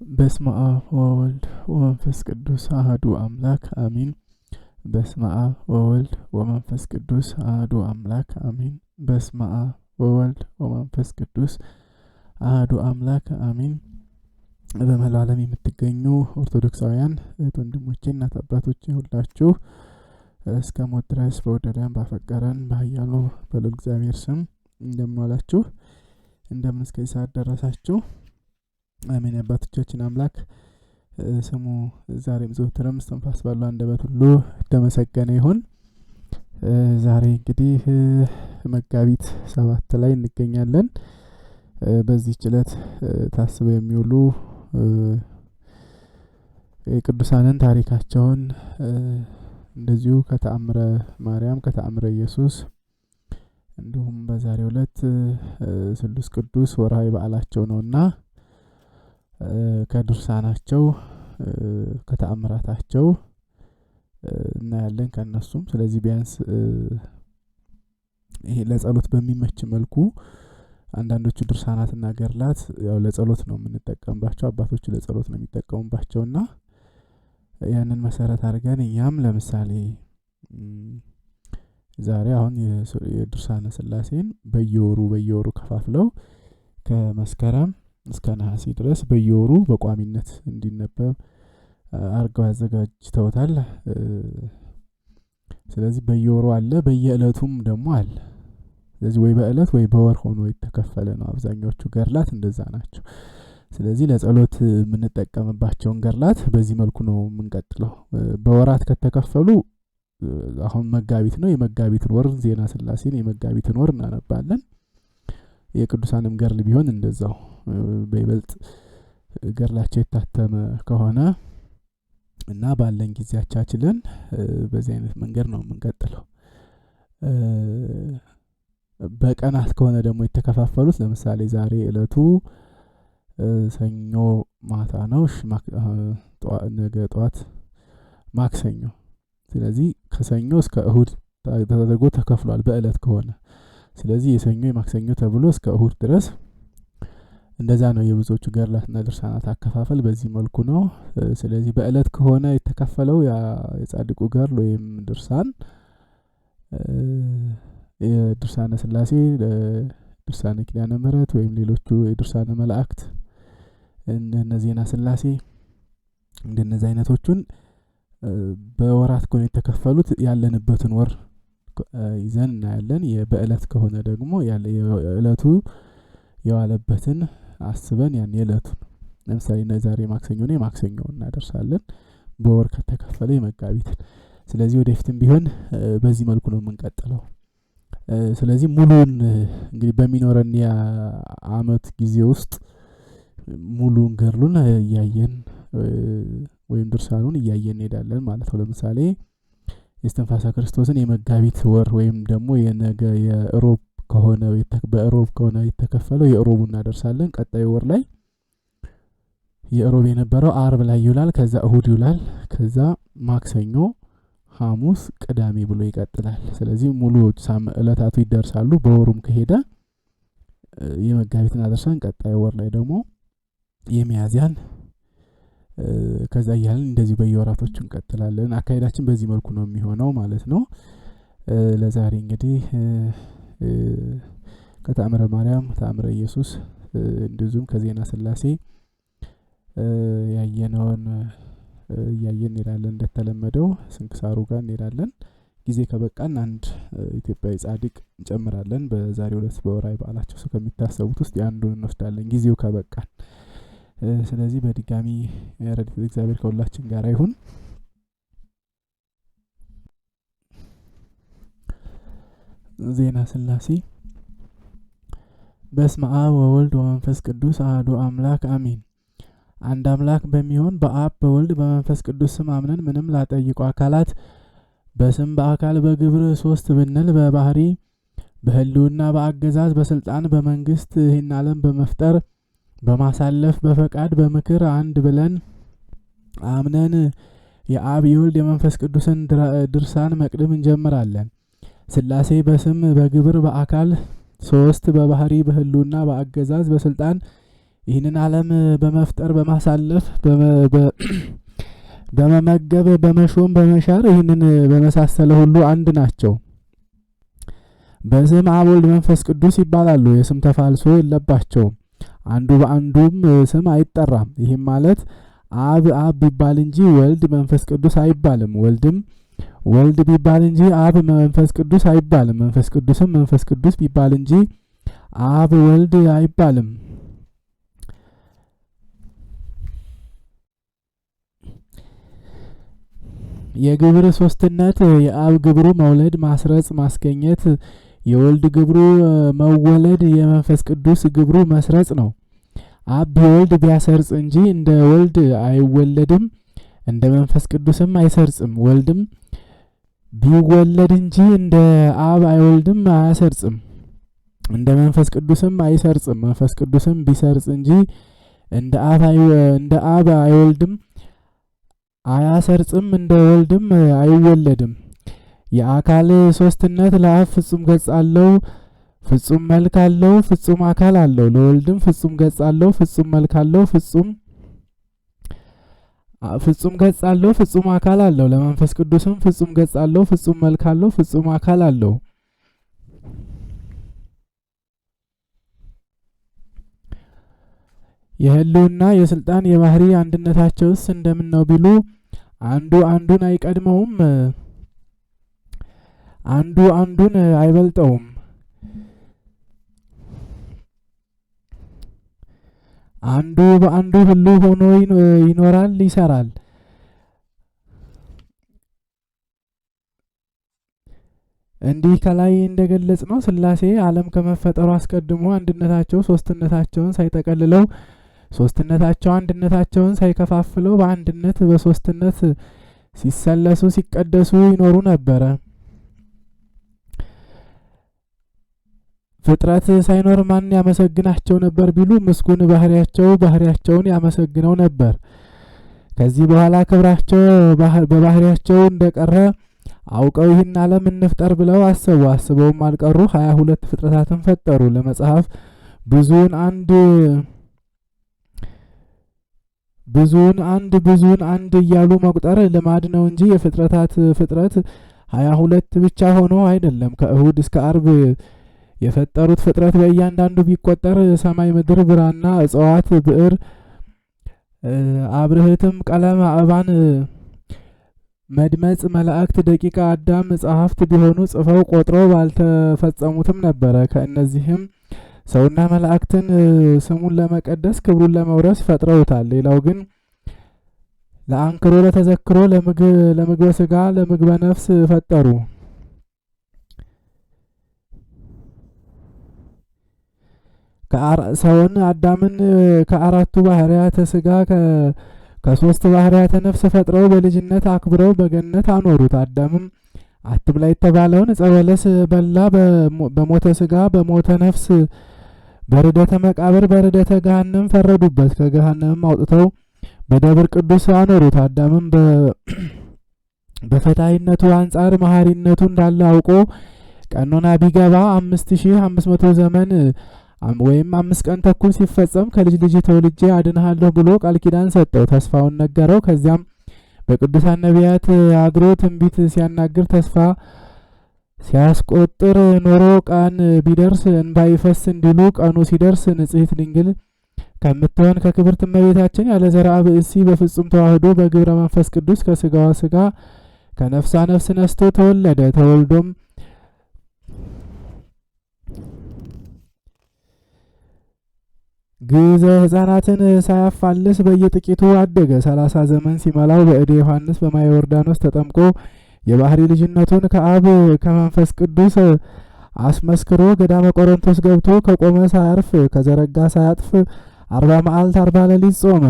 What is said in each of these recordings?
በስመ አብ ወወልድ ወመንፈስ ቅዱስ አሐዱ አምላክ አሜን። በስመ አብ ወወልድ ወመንፈስ ቅዱስ አሐዱ አምላክ አሜን። በስመ አብ ወወልድ ወመንፈስ ቅዱስ አሐዱ አምላክ አሜን። በመላው ዓለም የምትገኙ ኦርቶዶክሳውያን እህት ወንድሞቼ፣ እናት አባቶቼ ሁላችሁ እስከ ሞት ድረስ በወደደን ባፈቀረን በኃያሉ በልዑል እግዚአብሔር ስም እንደምን ዋላችሁ? እንደምን እስከዚህ ሰዓት ደረሳችሁ? አሜን። አባቶቻችን አምላክ ስሙ ዛሬም ዘወትርም እስትንፋስ ባለው አንደበት ሁሉ የተመሰገነ ይሁን። ዛሬ እንግዲህ መጋቢት 7 ላይ እንገኛለን። በዚህ ዕለት ታስበው የሚውሉ የቅዱሳንን ታሪካቸውን እንደዚሁ ከተአምረ ማርያም ከተአምረ ኢየሱስ እንዲሁም በዛሬው ዕለት ስሉስ ቅዱስ ወርሃዊ በዓላቸው ነውና ከድርሳናቸው ከተአምራታቸው እናያለን ከነሱም። ስለዚህ ቢያንስ ይሄ ለጸሎት በሚመች መልኩ አንዳንዶቹ ድርሳናትና ገድላት ያው ለጸሎት ነው የምንጠቀምባቸው፣ አባቶቹ ለጸሎት ነው የሚጠቀሙባቸውና ያንን መሰረት አድርገን እኛም ለምሳሌ ዛሬ አሁን የድርሳነ ሥላሴን በየወሩ ከፋፍለው ከመስከረም እስከ ነሐሴ ድረስ በየወሩ በቋሚነት እንዲነበብ አርገው አዘጋጅተውታል። ስለዚህ በየወሩ አለ፣ በየዕለቱም ደግሞ አለ። ስለዚህ ወይ በዕለት ወይ በወር ሆኖ የተከፈለ ነው። አብዛኞቹ ገድላት እንደዛ ናቸው። ስለዚህ ለጸሎት የምንጠቀምባቸውን ገድላት በዚህ መልኩ ነው የምንቀጥለው። በወራት ከተከፈሉ አሁን መጋቢት ነው፣ የመጋቢትን ወር ዜና ሥላሴን የመጋቢትን ወር እናነባለን። የቅዱሳንም ገድል ቢሆን እንደዛው በይበልጥ ገድላቸው የታተመ ከሆነ እና ባለን ጊዜ አቻችለን በዚህ አይነት መንገድ ነው የምንቀጥለው። በቀናት ከሆነ ደግሞ የተከፋፈሉት ለምሳሌ ዛሬ ዕለቱ ሰኞ ማታ ነው፣ ነገ ጠዋት ማክሰኞ። ስለዚህ ከሰኞ እስከ እሁድ ተደርጎ ተከፍሏል በዕለት ከሆነ። ስለዚህ የሰኞ የማክሰኞ ተብሎ እስከ እሁድ ድረስ እንደዛ ነው የብዙዎቹ ገድላትና ድርሳናት አከፋፈል በዚህ መልኩ ነው። ስለዚህ በዕለት ከሆነ የተከፈለው የጻድቁ ገድል ወይም ድርሳን የድርሳነ ሥላሴ፣ ድርሳነ ኪዳነ ምሕረት ወይም ሌሎቹ የድርሳነ መላእክት እንደነ ዜና ሥላሴ እንደነዚህ አይነቶቹን በወራት ከሆነ የተከፈሉት ያለንበትን ወር ይዘን እናያለን። በዕለት ከሆነ ደግሞ የዕለቱ የዋለበትን አስበን ያን የዕለቱን ለምሳሌ ዛሬ ማክሰኞ ነው፣ የማክሰኞውን እናደርሳለን። በወር ከተከፈለ የመጋቢትን። ስለዚህ ወደፊትም ቢሆን በዚህ መልኩ ነው የምንቀጥለው። ስለዚህ ሙሉን እንግዲህ በሚኖረን የዓመት ጊዜ ውስጥ ሙሉን ገድሉን እያየን ወይም ድርሳኑን እያየን እንሄዳለን ማለት ነው። ለምሳሌ የእስትንፋሰ ክርስቶስን የመጋቢት ወር ወይም ደግሞ የነገ የሮብ ከሆነ በሮብ ከሆነ የተከፈለው የሮቡ እናደርሳለን። ቀጣዩ ወር ላይ የሮብ የነበረው አርብ ላይ ይውላል፣ ከዛ እሁድ ይውላል፣ ከዛ ማክሰኞ፣ ሐሙስ፣ ቅዳሜ ብሎ ይቀጥላል። ስለዚህ ሙሉ ዕለታቱ ይደርሳሉ። በወሩም ከሄደ የመጋቢትን አደርሰን ቀጣዩ ወር ላይ ደግሞ የሚያዝያን ከዛ እያልን እንደዚህ በየወራቶቹ እንቀጥላለን። አካሄዳችን በዚህ መልኩ ነው የሚሆነው ማለት ነው። ለዛሬ እንግዲህ ከተአምረ ማርያም ተአምረ ኢየሱስ እንደዚሁም ከዜና ሥላሴ ያየነውን እያየን እንሄዳለን። እንደተለመደው ስንክሳሩ ጋር እንሄዳለን። ጊዜ ከበቃን አንድ ኢትዮጵያዊ ጻድቅ እንጨምራለን። በዛሬው ዕለት በወርሃዊ በዓላቸው ከሚታሰቡት ውስጥ አንዱን እንወስዳለን ጊዜው ከበቃን። ስለዚህ በድጋሚ ረድኤተ እግዚአብሔር ከሁላችን ጋር ይሁን። ዜና ሥላሴ። በስመ አብ ወወልድ ወመንፈስ ቅዱስ አሐዱ አምላክ አሜን። አንድ አምላክ በሚሆን በአብ በወልድ በመንፈስ ቅዱስ ስም አምነን ምንም ላጠይቁ አካላት በስም በአካል በግብር ሶስት ብንል በባህሪ በህልውና በአገዛዝ በስልጣን በመንግስት ይህን ዓለም በመፍጠር በማሳለፍ በፈቃድ በምክር አንድ ብለን አምነን የአብ የወልድ የመንፈስ ቅዱስን ድርሳን መቅድም እንጀምራለን። ሥላሴ በስም በግብር በአካል ሶስት በባህሪ በህልውና በአገዛዝ በስልጣን ይህንን ዓለም በመፍጠር በማሳለፍ በመመገብ በመሾም በመሻር ይህንን በመሳሰለ ሁሉ አንድ ናቸው። በስም አብ ወልድ መንፈስ ቅዱስ ይባላሉ። የስም ተፋልሶ የለባቸውም። አንዱ በአንዱም ስም አይጠራም። ይህም ማለት አብ አብ ቢባል እንጂ ወልድ መንፈስ ቅዱስ አይባልም። ወልድም ወልድ ቢባል እንጂ አብ መንፈስ ቅዱስ አይባልም። መንፈስ ቅዱስም መንፈስ ቅዱስ ቢባል እንጂ አብ ወልድ አይባልም። የግብር ሶስትነት የአብ ግብሩ መውለድ ማስረጽ ማስገኘት፣ የወልድ ግብሩ መወለድ፣ የመንፈስ ቅዱስ ግብሩ መስረጽ ነው። አብ ቢወልድ ቢያሰርጽ እንጂ እንደ ወልድ አይወለድም፣ እንደ መንፈስ ቅዱስም አይሰርጽም። ወልድም ቢወለድ እንጂ እንደ አብ አይወልድም አያሰርጽም፣ እንደ መንፈስ ቅዱስም አይሰርጽም። መንፈስ ቅዱስም ቢሰርጽ እንጂ እንደ አብ አይወልድም አያሰርጽም፣ እንደ ወልድም አይወለድም። የአካል ሶስትነት ለአብ ፍጹም ገጽ አለው፣ ፍጹም መልክ አለው፣ ፍጹም አካል አለው። ለወልድም ፍጹም ገጽ አለው፣ ፍጹም መልክ አለው፣ ፍጹም ገጽ አለው፣ ፍጹም አካል አለው። ለመንፈስ ቅዱስም ፍጹም ገጽ አለው፣ ፍጹም መልክ አለው፣ ፍጹም አካል አለው። የህልውና የስልጣን የባህሪ አንድነታቸውስ እንደምን ነው ቢሉ አንዱ አንዱን አይቀድመውም፣ አንዱ አንዱን አይበልጠውም። አንዱ በአንዱ ሁሉ ሆኖ ይኖራል ይሰራል። እንዲህ ከላይ እንደገለጽ ነው ሥላሴ ዓለም ከመፈጠሩ አስቀድሞ አንድነታቸው ሶስትነታቸውን ሳይጠቀልለው ሶስትነታቸው አንድነታቸውን ሳይከፋፍለው በአንድነት በሶስትነት ሲሰለሱ ሲቀደሱ ይኖሩ ነበረ። ፍጥረት ሳይኖር ማን ያመሰግናቸው ነበር ቢሉ ምስጉን ባህሪያቸውን ያመሰግነው ነበር። ከዚህ በኋላ ክብራቸው በባህሪያቸው እንደቀረ አውቀው ይህን ዓለም እንፍጠር ብለው አስበውም አልቀሩ 22 ፍጥረታትን ፈጠሩ። ለመጽሐፍ ብዙውን አንድ እያሉ መቁጠር ልማድ ነው እንጂ የፍጥረታት ፍጥረት 22 ብቻ ሆኖ አይደለም። ከእሁድ እስከ አርብ የፈጠሩት ፍጥረት በእያንዳንዱ ቢቆጠር ሰማይ ምድር ብራና እጽዋት ብዕር አብርህትም ቀለም አእባን መድመጽ መላእክት ደቂቃ አዳም ጸሐፍት ቢሆኑ ጽፈው ቆጥረው ባልተፈጸሙትም ነበረ። ከእነዚህም ሰውና መላእክትን ስሙን ለመቀደስ ክብሩን ለመውረስ ፈጥረውታል። ሌላው ግን ለአንክሮ ለተዘክሮ ለምግበ ስጋ ለምግበ ነፍስ ፈጠሩ። ሰውን አዳምን ከአራቱ ባህሪያተ ስጋ ከሶስት ባህሪያተ ነፍስ ፈጥረው በልጅነት አክብረው በገነት አኖሩት። አዳምም አትብላ የተባለውን ዕፀ በለስ በላ። በሞተ ስጋ በሞተ ነፍስ በርደተ መቃብር በርደተ ገሃነም ፈረዱበት። ከገሃነምም አውጥተው በደብር ቅዱስ አኖሩት። አዳምም በፈታይነቱ አንጻር መሐሪነቱ እንዳለ አውቆ ቀኖና ቢገባ 5500 ዘመን ወይም 5 ቀን ተኩል ሲፈጸም ከልጅ ልጅ ተወልጄ አድንሃለሁ ብሎ ቃል ኪዳን ሰጠው። ተስፋውን ነገረው። ከዚያም በቅዱሳን ነቢያት አድሮ ትንቢት ሲያናግር ተስፋ ሲያስቆጥር ኖሮ ቀን ቢደርስ እንባ ይፈስ እንዲሉ ቀኑ ሲደርስ ንጽሕት ድንግል ከምትሆን ከክብርት እመቤታችን ያለ ዘርአ ብእሲ በፍጹም ተዋህዶ በግብረ መንፈስ ቅዱስ ከስጋዋ ስጋ ከነፍሷ ነፍስ ነስቶ ተወለደ። ተወልዶም ግዘ ሕፃናትን ሳያፋልስ በየጥቂቱ አደገ። 30 ዘመን ሲመላው በእደ ዮሐንስ በማየ ዮርዳኖስ ተጠምቆ የባህሪ ልጅነቱን ከአብ ከመንፈስ ቅዱስ አስመስክሮ ገዳመ ቆሮንቶስ ገብቶ ከቆመ ሳያርፍ ከዘረጋ ሳያጥፍ 40 መዓልት 40 ሌሊት ጾመ።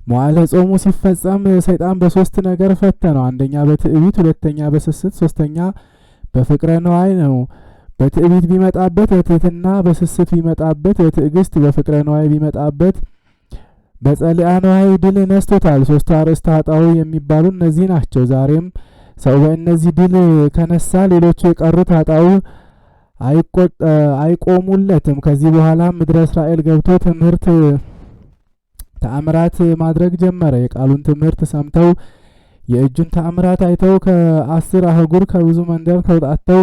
መዋዕለ ጾሙ ሲፈጸም ሰይጣን በሶስት ነገር ፈተነው። አንደኛ በትዕቢት፣ ሁለተኛ በስስት፣ ሶስተኛ በፍቅረ ነዋይ ነው። በትዕቢት ቢመጣበት በትህትና፣ በስስት ቢመጣበት በትዕግስት፣ በፍቅረ ነዋይ ቢመጣበት በጸሊአ ነዋይ ድል ነስቶታል። ሶስቱ አርእስተ ኃጣውእ የሚባሉ እነዚህ ናቸው። ዛሬም ሰው በእነዚህ ድል ከነሳ ሌሎቹ የቀሩት አይቆሙለትም። ከዚህ በኋላ ምድረ እስራኤል ገብቶ ትምህርት ተአምራት ማድረግ ጀመረ። የቃሉን ትምህርት ሰምተው የእጁን ተአምራት አይተው ከ10 አህጉር ከብዙ መንደር ተውጣጥተው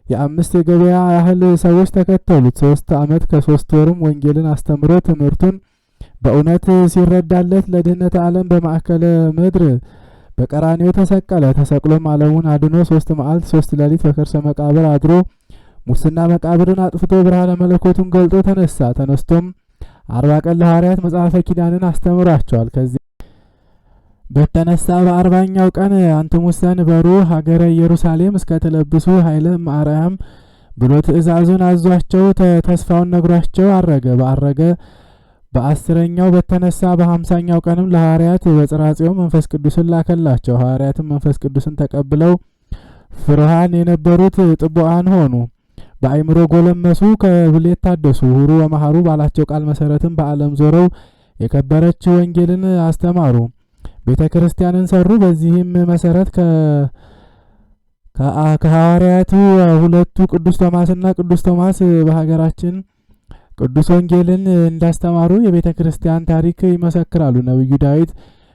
የ5 የገበያ ያህል ሰዎች ተከተሉት። 3 ዓመት ከ3 ወርም ወንጌልን አስተምሮ ትምህርቱን በእውነት ሲረዳለት ለድህነተ ዓለም በማዕከለ ምድር በቀራንዮ ተሰቀለ። ተሰቅሎም ዓለሙን አድኖ 3 መዓልት 3 ሌሊት በከርሰ መቃብር አድሮ ሙስና መቃብርን አጥፍቶ ብርሃነ መለኮቱን ገልጦ ተነሳ። ተነስቶም 40 ቀን ለሐዋርያት መጽሐፈ ኪዳንን አስተምሯቸዋል። ከዚህ በተነሳ በ40ኛው ቀን አንትሙሰን በሩ ሀገረ ኢየሩሳሌም እስከ ተለብሱ ኃይለ ማርያም ብሎ ትእዛዙን አዟቸው ተስፋውን ነግሯቸው አረገ። ባረገ በ10ኛው በተነሳ በ50ኛው ቀንም ለሐዋርያት በጽራጽዮ መንፈስ ቅዱስን ላከላቸው። ሐዋርያትም መንፈስ ቅዱስን ተቀብለው ፍርሃን የነበሩት ጥቡዓን ሆኑ። በአይምሮ ጎለመሱ፣ ከብሌት ታደሱ። ሁሩ ወመሃሩ ባላቸው ቃል መሰረትም በዓለም ዞረው የከበረች ወንጌልን አስተማሩ፣ ቤተ ክርስቲያንን ሰሩ። በዚህም መሰረት ከሐዋርያቱ ሁለቱ ቅዱስ ቶማስና ቅዱስ ቶማስ በሀገራችን ቅዱስ ወንጌልን እንዳስተማሩ የቤተ ክርስቲያን ታሪክ ይመሰክራሉ። ነብዩ ዳዊት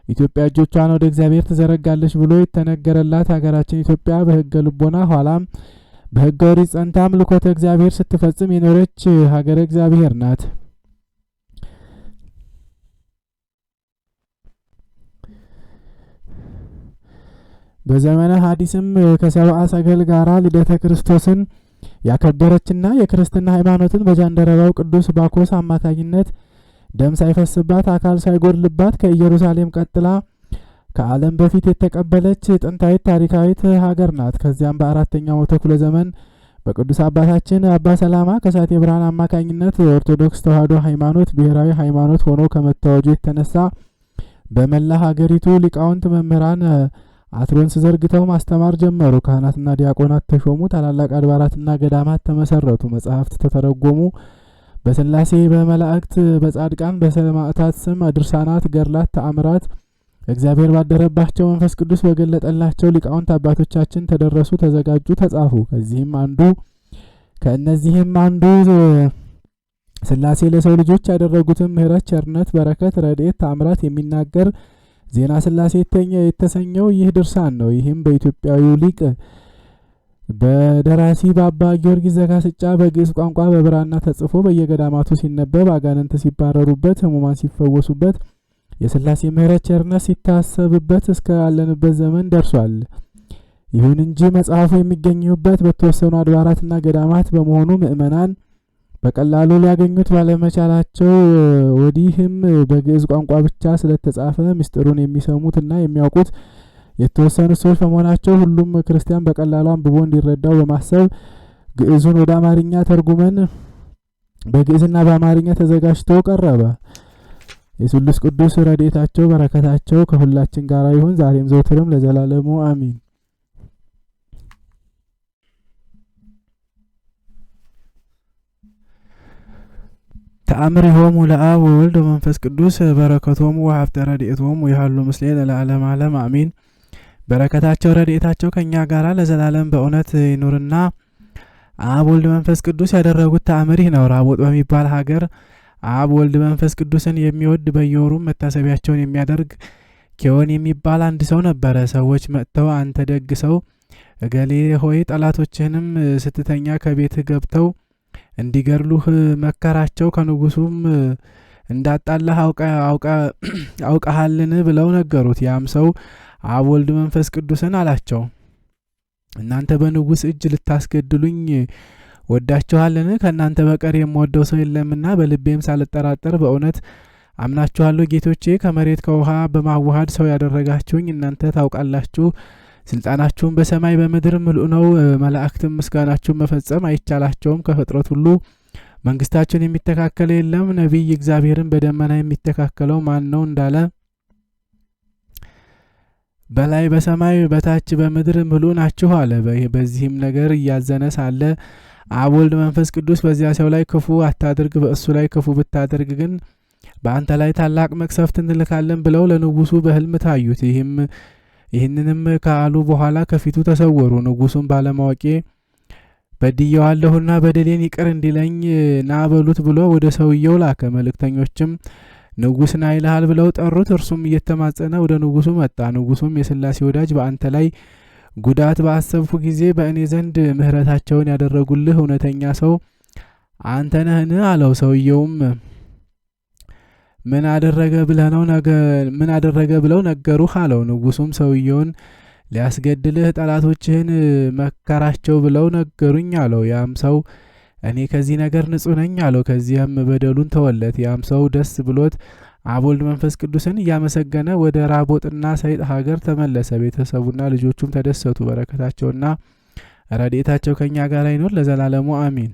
ኢትዮጵያ እጆቿን ወደ እግዚአብሔር ትዘረጋለች ብሎ የተነገረላት ሀገራችን ኢትዮጵያ በሕገ ልቦና ኋላም በሕገ ኦሪት ጸንታ አምልኮተ እግዚአብሔር ስትፈጽም የኖረች ሀገረ እግዚአብሔር ናት። በዘመነ ሐዲስም ከሰብአ ሰገል ጋራ ልደተ ክርስቶስን ያከበረችና የክርስትና ሃይማኖትን በጃንደረባው ቅዱስ ባኮስ አማካኝነት ደም ሳይፈስባት አካል ሳይጎድልባት ከኢየሩሳሌም ቀጥላ ከዓለም በፊት የተቀበለች ጥንታዊት ታሪካዊት ሀገር ናት። ከዚያም በ4ኛው መቶ ክፍለ ዘመን በቅዱስ አባታችን አባ ሰላማ ከሳቴ ብርሃን አማካኝነት የኦርቶዶክስ ተዋሕዶ ሃይማኖት ብሔራዊ ሃይማኖት ሆኖ ከመታወጁ የተነሳ በመላ ሀገሪቱ ሊቃውንት መምህራን አትሮንስ ዘርግተው ማስተማር ጀመሩ። ካህናትና ዲያቆናት ተሾሙ። ታላላቅ አድባራትና ገዳማት ተመሰረቱ። መጻሕፍት ተተረጎሙ። በስላሴ በመላእክት በጻድቃን በሰማዕታት ስም ድርሳናት፣ ገድላት፣ ተአምራት እግዚአብሔር ባደረባቸው መንፈስ ቅዱስ በገለጠላቸው ሊቃውንት አባቶቻችን ተደረሱ፣ ተዘጋጁ፣ ተጻፉ። ከእነዚህም አንዱ ስላሴ ለሰው ልጆች ያደረጉትን ምሕረት፣ ቸርነት፣ በረከት፣ ረድኤት፣ ተአምራት የሚናገር ዜና ስላሴ የተሰኘው ይህ ድርሳን ነው። ይህም በኢትዮጵያዊው ሊቅ በደራሲ በአባ ጊዮርጊስ ዘጋስጫ በግዕዝ ቋንቋ በብራና ተጽፎ በየገዳማቱ ሲነበብ፣ አጋንንት ሲባረሩበት፣ ሕሙማን ሲፈወሱበት፣ የስላሴ ምሕረት ቸርነት ሲታሰብበት እስከ ያለንበት ዘመን ደርሷል። ይሁን እንጂ መጽሐፉ የሚገኙበት በተወሰኑ አድባራትና ገዳማት በመሆኑ ምእመናን በቀላሉ ሊያገኙት ባለመቻላቸው ወዲህም በግዕዝ ቋንቋ ብቻ ስለተጻፈ ምስጢሩን የሚሰሙትና የሚያውቁት የተወሰኑ ሰዎች በመሆናቸው ሁሉም ክርስቲያን በቀላሉ አንብቦ እንዲረዳው በማሰብ ግዕዙን ወደ አማርኛ ተርጉመን በግዕዝና በአማርኛ ተዘጋጅቶ ቀረበ። የስሉስ ቅዱስ ረድኤታቸው በረከታቸው ከሁላችን ጋር ይሁን ዛሬም ዘውትርም ለዘላለሙ አሚን። ተአምሪሆሙ ለአብ ወወልድ ወመንፈስ ቅዱስ በረከቶሙ ወሀብተ ረድኤቶሙ ይሃሉ ምስሌነ ለዓለመ ዓለም አሚን። በረከታቸው ረድኤታቸው ከኛ ጋራ ለዘላለም በእውነት ይኑርና አብ ወልድ መንፈስ ቅዱስ ያደረጉት ተአምር ይህ ነው። ራቦጥ በሚባል ሀገር አብ ወልድ መንፈስ ቅዱስን የሚወድ በየወሩም መታሰቢያቸውን የሚያደርግ ኬዎን የሚባል አንድ ሰው ነበረ። ሰዎች መጥተው አንተ ደግ ሰው እገሌ ሆይ ጠላቶችህንም ስትተኛ ከቤትህ ገብተው እንዲገድሉህ መከራቸው፣ ከንጉሱም እንዳጣላህ አውቀሃልን ብለው ነገሩት። ያም ሰው አብ ወልድ መንፈስ ቅዱስን አላቸው፣ እናንተ በንጉስ እጅ ልታስገድሉኝ ወዳችኋልን? ከእናንተ በቀር የምወደው ሰው የለምና በልቤም ሳልጠራጠር በእውነት አምናችኋለሁ። ጌቶቼ ከመሬት ከውሃ በማዋሃድ ሰው ያደረጋችሁኝ እናንተ ታውቃላችሁ። ስልጣናችሁም በሰማይ በምድር ምልኡ ነው። መላእክትም ምስጋናችሁን መፈጸም አይቻላቸውም። ከፍጥረት ሁሉ መንግስታችሁን የሚተካከለ የለም። ነቢይ እግዚአብሔርን በደመና የሚተካከለው ማን ነው እንዳለ በላይ በሰማይ በታች በምድር ምልኡ ናችሁ አለ። በዚህም ነገር እያዘነ ሳለ አብ ወልድ መንፈስ ቅዱስ በዚያ ሰው ላይ ክፉ አታድርግ፣ በእሱ ላይ ክፉ ብታደርግ ግን በአንተ ላይ ታላቅ መቅሰፍት እንልካለን ብለው ለንጉሱ በህልም ታዩት። ይህንንም ካሉ በኋላ ከፊቱ ተሰወሩ። ንጉሱም በድየዋለሁና በደሌን ይቅር እንዲለኝ ና በሉት ብሎ ወደ ሰውየው ላከ። መልእክተኞችም ንጉሥ ና ይልሃል ብለው ጠሩት። እርሱም እየተማጸነ ወደ ንጉሡ መጣ። ንጉሡም የሥላሴ ወዳጅ በአንተ ላይ ጉዳት ባሰብኩ ጊዜ በእኔ ዘንድ ምሕረታቸውን ያደረጉልህ እውነተኛ ሰው አንተ ነህን? አለው። ሰውየውም ምን አደረገ ብለው ነገሩህ? አለው። ንጉሡም ሰውየውን ሊያስገድልህ ጠላቶችህን መከራቸው ብለው ነገሩኝ አለው። ያም ሰው እኔ ከዚህ ነገር ንጹሕ ነኝ አለው። ከዚያም በደሉን ተወለት። ያም ሰው ደስ ብሎት አብ ወልድ መንፈስ ቅዱስን እያመሰገነ ወደ ራቦጥና ሰይጥ ሀገር ተመለሰ። ቤተሰቡና ልጆቹም ተደሰቱ። በረከታቸውና ረድኤታቸው ከእኛ ጋር ይኖር ለዘላለሙ አሚን።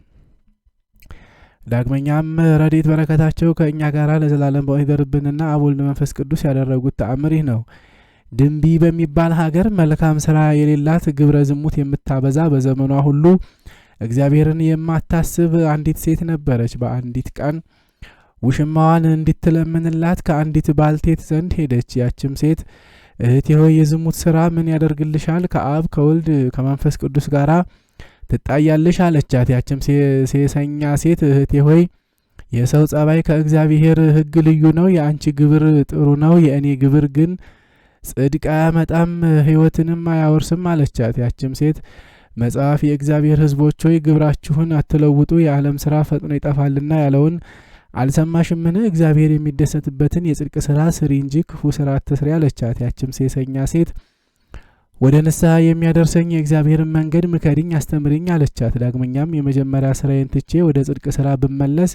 ዳግመኛም ረድኤት በረከታቸው ከእኛ ጋር ለዘላለም ይደርብንና አብ ወልድ መንፈስ ቅዱስ ያደረጉት ተአምር ይህ ነው። ድንቢ በሚባል ሀገር መልካም ስራ የሌላት ግብረ ዝሙት የምታበዛ በዘመኗ ሁሉ እግዚአብሔርን የማታስብ አንዲት ሴት ነበረች። በአንዲት ቀን ውሽማዋን እንድትለምንላት ከአንዲት ባልቴት ዘንድ ሄደች። ያችም ሴት እህቴ ሆይ የዝሙት ስራ ምን ያደርግልሻል? ከአብ ከወልድ ከመንፈስ ቅዱስ ጋር ትጣያለሽ አለቻት። ያችም ሴሰኛ ሴት እህቴ ሆይ የሰው ጸባይ ከእግዚአብሔር ሕግ ልዩ ነው። የአንቺ ግብር ጥሩ ነው፣ የእኔ ግብር ግን ጽድቅ አያመጣም ሕይወትንም አያወርስም አለቻት። ያችም ሴት መጽሐፍ የእግዚአብሔር ሕዝቦች ሆይ ግብራችሁን አትለውጡ፣ የዓለም ስራ ፈጥኖ ይጠፋልና ያለውን አልሰማሽምን? እግዚአብሔር የሚደሰትበትን የጽድቅ ስራ ስሪ እንጂ ክፉ ስራ አትስሪ አለቻት። ያችም ሴሰኛ ሴት ወደ ንስሐ የሚያደርሰኝ የእግዚአብሔርን መንገድ ምከሪኝ፣ አስተምሪኝ አለቻት። ዳግመኛም የመጀመሪያ ስራዬን ትቼ ወደ ጽድቅ ስራ ብመለስ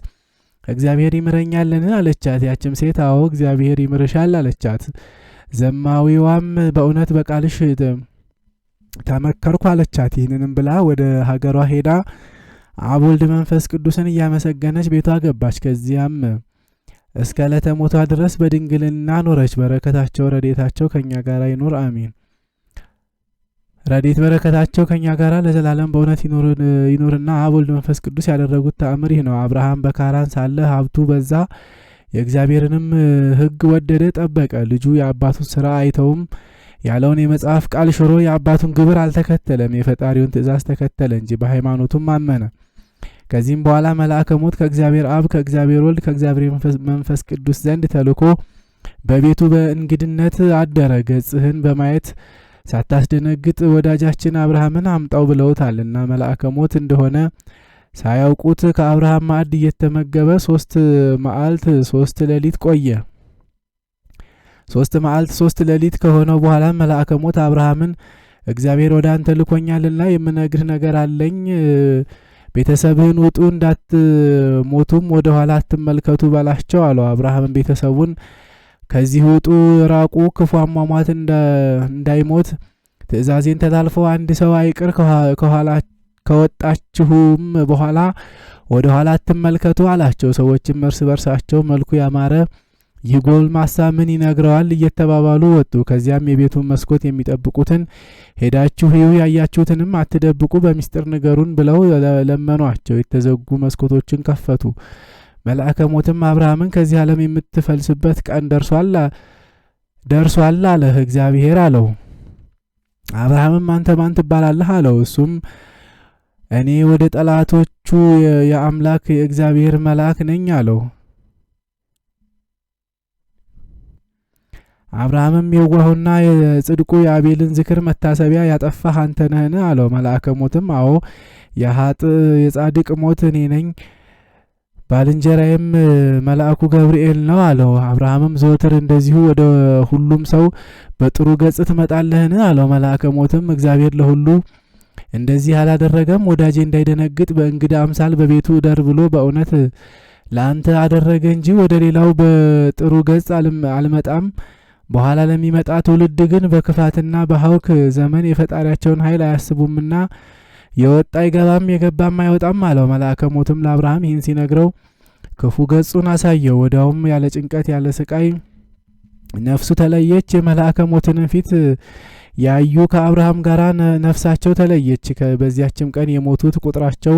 እግዚአብሔር ይምረኛልን? አለቻት። ያችም ሴት አዎ እግዚአብሔር ይምርሻል አለቻት። ዘማዊዋም በእውነት በቃልሽ ተመከርኩ አለቻት። ይህንንም ብላ ወደ ሀገሯ ሄዳ አብ ወልድ መንፈስ ቅዱስን እያመሰገነች ቤቷ ገባች። ከዚያም እስከ ዕለተ ሞቷ ድረስ በድንግልና ኖረች። በረከታቸው ረድኤታቸው ከእኛ ጋር ይኑር አሚን። ረድኤት በረከታቸው ከእኛ ጋር ለዘላለም በእውነት ይኑርና አብ ወልድ መንፈስ ቅዱስ ያደረጉት ተአምር ይህ ነው። አብርሃም በካራን ሳለ ሀብቱ በዛ፣ የእግዚአብሔርንም ሕግ ወደደ ጠበቀ። ልጁ የአባቱን ስራ አይተውም ያለውን የመጽሐፍ ቃል ሽሮ የአባቱን ግብር አልተከተለም፣ የፈጣሪውን ትእዛዝ ተከተለ እንጂ በሃይማኖቱም አመነ። ከዚህም በኋላ መልአከ ሞት ከእግዚአብሔር አብ ከእግዚአብሔር ወልድ ከእግዚአብሔር መንፈስ ቅዱስ ዘንድ ተልኮ በቤቱ በእንግድነት አደረ። ገጽህን በማየት ሳታስደነግጥ ወዳጃችን አብርሃምን አምጣው ብለውታልና መልአከ ሞት እንደሆነ ሳያውቁት ከአብርሃም ማዕድ እየተመገበ 3 መዓልት 3 ሌሊት ቆየ። 3 መዓልት 3 ሌሊት ከሆነው በኋላ መልአከ ሞት አብርሃምን እግዚአብሔር ወደ አንተ ልኮኛልና የምነግርህ ነገር አለኝ። ቤተሰብህን ውጡ፣ እንዳትሞቱም ወደ ኋላ አትመልከቱ በላቸው አለው። አብርሃምን ቤተሰቡን ከዚህ ውጡ፣ ራቁ፣ ክፉ አሟሟት እንዳይሞት ትእዛዜን ተላልፈው አንድ ሰው አይቅር፣ ከወጣችሁም በኋላ ወደ ኋላ አትመልከቱ አላቸው። ሰዎችም እርስ በርሳቸው መልኩ ያማረ ይህ ጎልማሳ ምን ይነግረዋል እየተባባሉ ወጡ። ከዚያም የቤቱን መስኮት የሚጠብቁትን ሄዳችሁ ይሁ ያያችሁትንም አትደብቁ፣ በሚስጥር ንገሩን ብለው ለመኗቸው። የተዘጉ መስኮቶችን ከፈቱ። መልአከ ሞትም አብርሃምን ከዚህ ዓለም የምትፈልስበት ቀን ደርሷል አለህ እግዚአብሔር አለው። አብርሃምም አንተ ማን ትባላለህ አለው። እሱም እኔ ወደ ጠላቶቹ የአምላክ የእግዚአብሔር መልአክ ነኝ አለው። አብርሃምም የዋሁና የጽድቁ የአቤልን ዝክር መታሰቢያ ያጠፋህ አንተ ነህን አለው። መልአከ ሞትም አዎ የጻድቅ ሞት እኔ ነኝ፣ ባልንጀራዬም መልአኩ ገብርኤል ነው አለው። አብርሃምም ዘወትር እንደዚሁ ወደ ሁሉም ሰው በጥሩ ገጽ ትመጣለህን አለው። መልአከ ሞትም እግዚአብሔር ለሁሉ እንደዚህ አላደረገም፣ ወዳጄ እንዳይደነግጥ በእንግዳ አምሳል በቤቱ እደር ብሎ በእውነት ለአንተ አደረገ እንጂ ወደ ሌላው በጥሩ ገጽ አልመጣም። በኋላ ለሚመጣ ትውልድ ግን በክፋትና በሐውክ ዘመን የፈጣሪያቸውን ኃይል አያስቡምና የወጣ አይገባም የገባም አይወጣም አለው። መልአከ ሞትም ለአብርሃም ይህን ሲነግረው ክፉ ገጹን አሳየው። ወዲያውም ያለ ጭንቀት ያለ ስቃይ ነፍሱ ተለየች። የመልአከ ሞትን ፊት ያዩ ከአብርሃም ጋር ነፍሳቸው ተለየች። በዚያችም ቀን የሞቱት ቁጥራቸው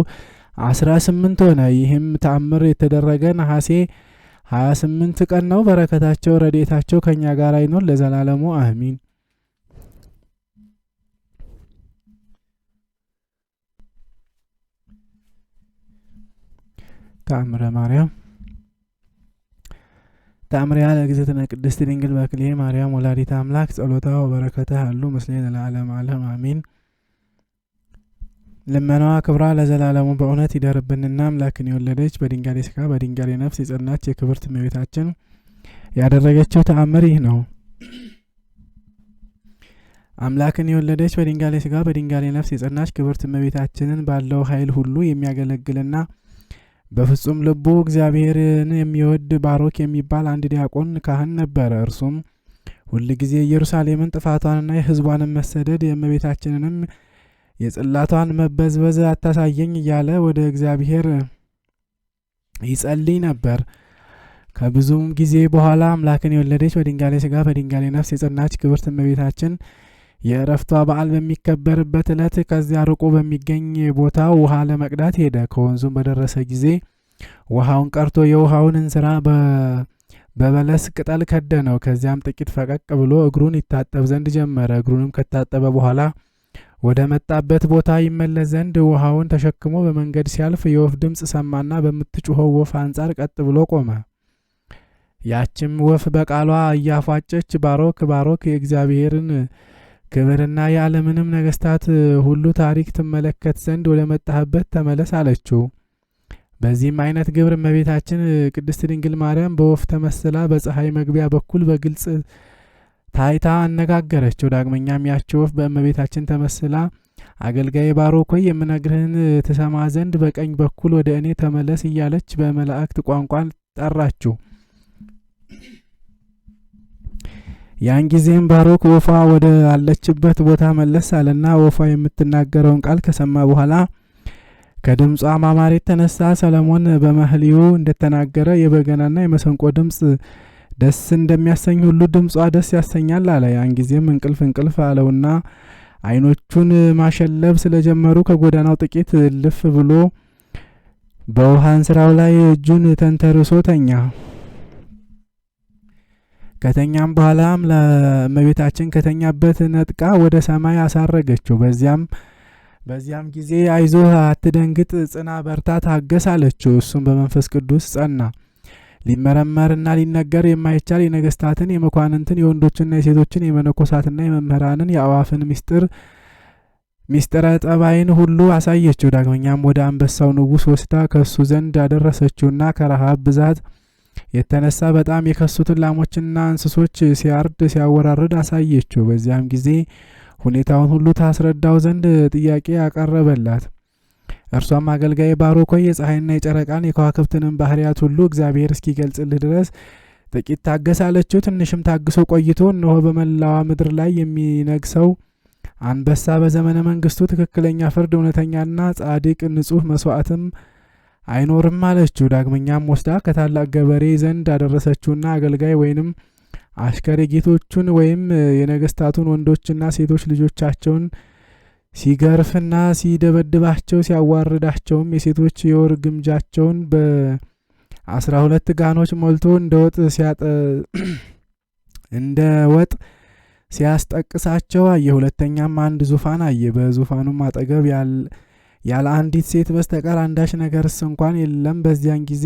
18 ሆነ። ይህም ተአምር የተደረገ ነሐሴ 28 ቀን ነው። በረከታቸው ረድኤታቸው ከኛ ጋር ይኖር ለዘላለሙ አሚን። ተአምረ ማርያም ተአምሪያ ለእግዝእትነ ቅድስት ድንግል በክልኤ ማርያም ወላዲተ አምላክ ጸሎታ ወበረከታ ሁሉ ምስሌነ ለዓለመ ዓለም አሜን። ልመናዋ ክብራ ለዘላለሙ በእውነት ይደርብንና አምላክን የወለደች በድንጋሌ ሥጋ በድንጋሌ ነፍስ የጸናች የክብርት እመቤታችን ያደረገችው ተአምር ይህ ነው። አምላክን የወለደች በድንጋሌ ሥጋ በድንጋሌ ነፍስ የጸናች ክብርት እመቤታችንን ባለው ኃይል ሁሉ የሚያገለግልና በፍጹም ልቡ እግዚአብሔርን የሚወድ ባሮክ የሚባል አንድ ዲያቆን ካህን ነበረ። እርሱም ሁል ጊዜ ኢየሩሳሌምን ጥፋቷንና የሕዝቧንም መሰደድ የእመቤታችንንም የጽላቷን መበዝበዝ አታሳየኝ እያለ ወደ እግዚአብሔር ይጸልይ ነበር። ከብዙም ጊዜ በኋላ አምላክን የወለደች በድንጋሌ ሥጋ በድንጋሌ ነፍስ የጸናች ክብርት እመቤታችን የእረፍቷ በዓል በሚከበርበት ዕለት ከዚያ ርቆ በሚገኝ ቦታ ውሃ ለመቅዳት ሄደ። ከወንዙም በደረሰ ጊዜ ውሃውን ቀርቶ የውሃውን እንስራ በበለስ ቅጠል ከደነው። ከዚያም ጥቂት ፈቀቅ ብሎ እግሩን ይታጠብ ዘንድ ጀመረ። እግሩንም ከታጠበ በኋላ ወደ መጣበት ቦታ ይመለስ ዘንድ ውሃውን ተሸክሞ በመንገድ ሲያልፍ የወፍ ድምፅ ሰማና በምትጮኸው ወፍ አንጻር ቀጥ ብሎ ቆመ። ያችም ወፍ በቃሏ እያፏጨች ባሮክ ባሮክ የእግዚአብሔርን ክብርና የዓለምንም ነገስታት ሁሉ ታሪክ ትመለከት ዘንድ ወደ መጣህበት ተመለስ አለችው። በዚህም አይነት ግብር እመቤታችን ቅድስት ድንግል ማርያም በወፍ ተመስላ በፀሐይ መግቢያ በኩል በግልጽ ታይታ አነጋገረችው። ዳግመኛም ያች ወፍ በእመቤታችን ተመስላ አገልጋይ ባሮክ ሆይ የምነግርህን ትሰማ ዘንድ በቀኝ በኩል ወደ እኔ ተመለስ እያለች በመላእክት ቋንቋ ጠራችው። ያን ጊዜም ባሮክ ወፏ ወደ አለችበት ቦታ መለስ አለና ወፏ የምትናገረውን ቃል ከሰማ በኋላ ከድምጿ ማማር የተነሳ ሰለሞን በመህልዩ እንደተናገረ የበገናና የመሰንቆ ድምፅ ደስ እንደሚያሰኝ ሁሉ ድምጿ ደስ ያሰኛል አለ። ያን ጊዜም እንቅልፍ አለውና ዓይኖቹን ማሸለብ ስለጀመሩ ከጎዳናው ጥቂት ልፍ ብሎ በውሃ እንስራው ላይ እጁን ተንተርሶ ተኛ። ከተኛም በኋላም ለእመቤታችን ከተኛበት ነጥቃ ወደ ሰማይ አሳረገችው። በዚያም ጊዜ አይዞህ፣ አትደንግጥ፣ ጽና፣ በርታ፣ ታገስ አለችው። እሱም በመንፈስ ቅዱስ ጸና። ሊመረመርና ሊነገር የማይቻል የነገስታትን፣ የመኳንንትን፣ የወንዶችና የሴቶችን፣ የመነኮሳትና የመምህራንን፣ የአዋፍን ሚስጥረ ጠባይን ሁሉ አሳየችው። ዳግመኛም ወደ አንበሳው ንጉሥ ወስዳ ከእሱ ዘንድ አደረሰችውና ከረሃብ ብዛት የተነሳ በጣም የከሱትን ላሞችና እንስሶች ሲያርድ ሲያወራርድ አሳየችው። በዚያም ጊዜ ሁኔታውን ሁሉ ታስረዳው ዘንድ ጥያቄ ያቀረበላት። እርሷም አገልጋይ ባሮክ ሆይ የፀሐይና የጨረቃን የከዋክብትንም ባህሪያት ሁሉ እግዚአብሔር እስኪገልጽልህ ድረስ ጥቂት ታገስ አለችው። ትንሽም ታግሶ ቆይቶ እነሆ በመላዋ ምድር ላይ የሚነግሰው አንበሳ በዘመነ መንግስቱ ትክክለኛ ፍርድ፣ እውነተኛና ጻድቅ ንጹሕ መስዋዕትም አይኖርም አለችው። ዳግመኛም ወስዳ ከታላቅ ገበሬ ዘንድ አደረሰችውና አገልጋይ ወይንም አሽከር ጌቶቹን ወይም የነገስታቱን ወንዶችና ሴቶች ልጆቻቸውን ሲገርፍና ሲደበድባቸው ሲያዋርዳቸውም የሴቶች የወር ግምጃቸውን በ12 ጋኖች ሞልቶ እንደ ወጥ ሲያስጠቅሳቸው አየ። ሁለተኛም አንድ ዙፋን አየ። በዙፋኑም አጠገብ ያለ አንዲት ሴት በስተቀር አንዳች ነገርስ እንኳን የለም። በዚያን ጊዜ